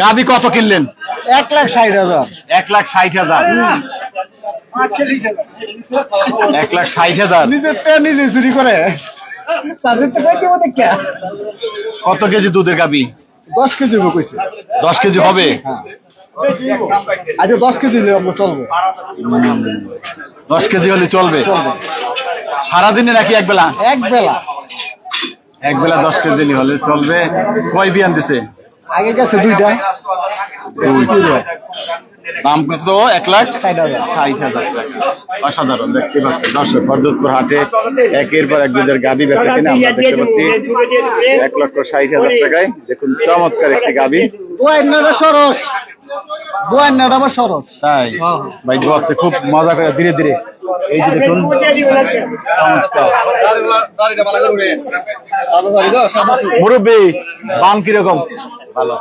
গাবি কত কিনলেন? 1,60,000। 1,60,000। 1,60,000। নিজেরটা নিজে চুরি করে। কত কেজি দুধের গাবি? 10 কেজি কইছে। 10 কেজি হবে। আচ্ছা 10 কেজি হলে আমরা চলবো। 10 কেজি হলে চলবে। সারাদিনে নাকি এক বেলা? এক বেলা। এক বেলা 10 কেজি হলে চলবে। কয় বিয়ান দিছে? আগে গেছে 2টা। দাম কত? 1,60,000 টাকা। অসাধারণ দেখতে পাচ্ছেন দর্শক, হরদতপুর হাটে একের পর এক দুধের গাবি বেচা কিনে আমরা দেখতে পাচ্ছি 1,60,000 টাকায়। দেখুন চমৎকার একটি গাবি। দোয়ান্নাটা সরস। দোয়ান্নাটা আবার সরস। তাই ভাই দোয়াচ্ছে খুব মজা করে ধীরে ধীরে। এই যে দেখুন মুরব্বী, বান কিরকম? ভালো।